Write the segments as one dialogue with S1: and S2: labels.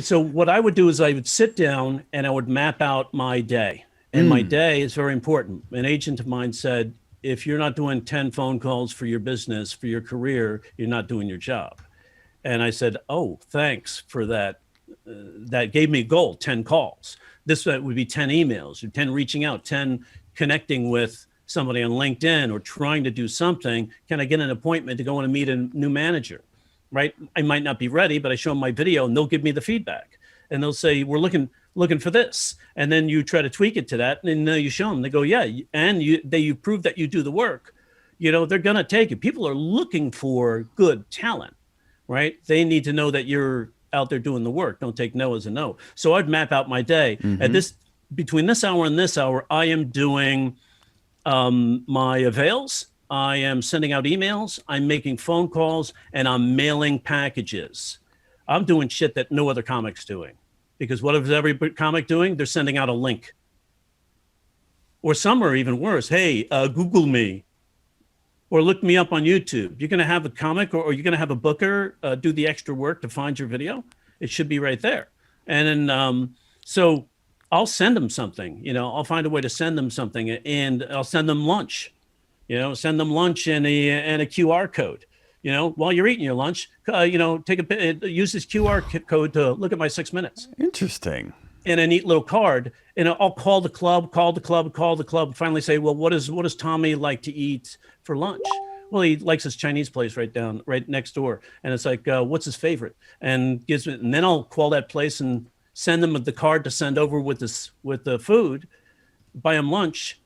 S1: So what I would do is I would sit down and I would map out my day. And my day is very important. An agent of mine said, if you're not doing 10 phone calls for your business, for your career, you're not doing your job. And I said, oh, thanks for that. That gave me a goal, 10 calls. This would be 10 emails, or 10 reaching out, 10 connecting with somebody on LinkedIn or trying to do something. Can I get an appointment to go and meet a new manager? Right? I might not be ready, but I show them my video and they'll give me the feedback. And they'll say, we're looking for this. And then you try to tweak it to that. And then you show them, they go, yeah. And you prove that you do the work. They're going to take it. People are looking for good talent, right? They need to know that you're out there doing the work. Don't take no as a no. So I'd map out my day. At between this hour and this hour, I am doing my avails. I am sending out emails. I'm making phone calls, and I'm mailing packages. I'm doing shit that no other comic's doing, because what is every comic doing? They're sending out a link. Or some are even worse. Hey, Google me, or look me up on YouTube. You're going to have a comic, or you're going to have a booker do the extra work to find your video. It should be right there. And then, so I'll send them something. I'll find a way to send them something, and I'll send them lunch. Send them lunch and a QR code. While you're eating your lunch, use this QR code to look at my 6 minutes.
S2: Interesting.
S1: And a neat little card. And I'll call the club, finally say, well, what does Tommy like to eat for lunch? Well, he likes his Chinese place right next door. And it's like, what's his favorite? And then I'll call that place and send them the card to send over with the food, buy them lunch.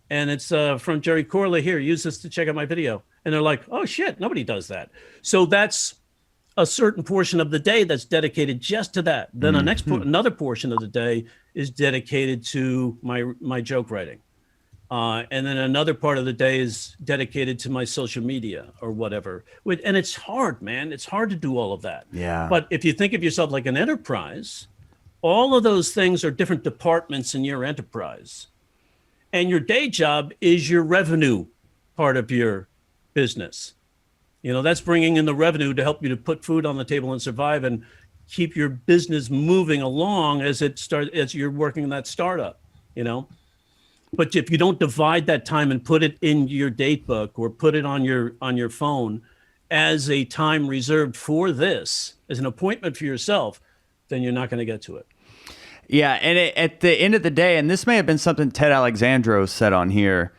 S1: And it's from Jerry Corley. Here, use this to check out my video. And they're like, oh shit, nobody does that. So that's a certain portion of the day that's dedicated just to that. Then another portion of the day is dedicated to my joke writing. And then another part of the day is dedicated to my social media or whatever. And it's hard, man. It's hard to do all of that.
S2: Yeah.
S1: But if you think of yourself like an enterprise, all of those things are different departments in your enterprise. And your day job is your revenue part of your business. That's bringing in the revenue to help you to put food on the table and survive and keep your business moving along as you're working in that startup, But if you don't divide that time and put it in your date book or put it on your phone as a time reserved for this, as an appointment for yourself, then you're not going to get to it.
S2: Yeah, and at the end of the day, and this may have been something Ted Alexandro said on here,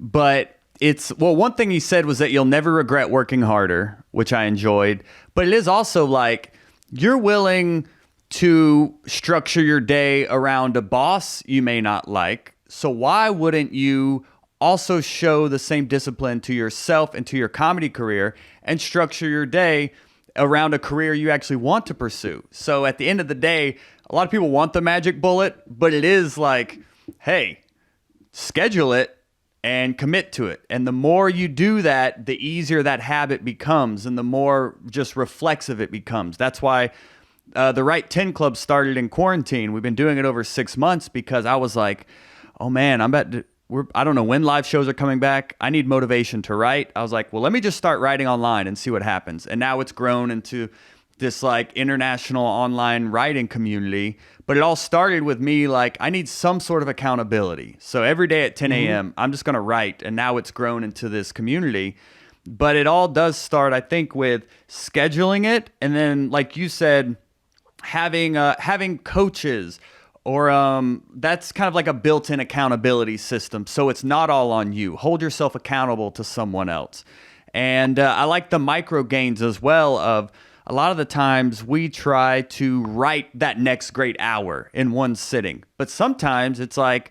S2: but one thing he said was that you'll never regret working harder, which I enjoyed, but it is also like you're willing to structure your day around a boss you may not like, so why wouldn't you also show the same discipline to yourself and to your comedy career and structure your day around a career you actually want to pursue? So at the end of the day, a lot of people want the magic bullet, but it is like, hey, schedule it and commit to it. And the more you do that, the easier that habit becomes and the more just reflexive it becomes. That's why the Write 10 Club started in quarantine. We've been doing it over 6 months because I was like, oh man, I don't know when live shows are coming back. I need motivation to write. I was like, well, let me just start writing online and see what happens. And now it's grown into this like international online writing community, but it all started with me like I need some sort of accountability. So every day at 10 a.m. I'm just going to write, and now it's grown into this community. But it all does start, I think, with scheduling it, and then like you said, having coaches, or that's kind of like a built-in accountability system. So it's not all on you. Hold yourself accountable to someone else. And I like the micro gains as well of a lot of the times we try to write that next great hour in one sitting. But sometimes it's like,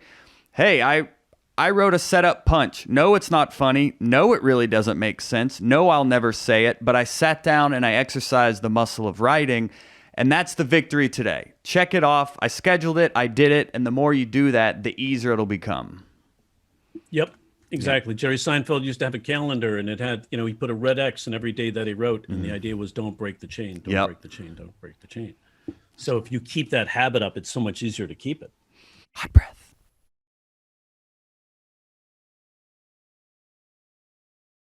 S2: hey, I wrote a setup punch. No, it's not funny. No, it really doesn't make sense. No, I'll never say it. But I sat down and I exercised the muscle of writing. And that's the victory today. Check it off. I scheduled it. I did it. And the more you do that, the easier it'll become.
S1: Yep. Exactly. Jerry Seinfeld used to have a calendar, and it had, he put a red X in every day that he wrote. And the idea was, don't break the chain, don't break the chain, don't break the chain. So if you keep that habit up, it's so much easier to keep it.
S2: Hot breath.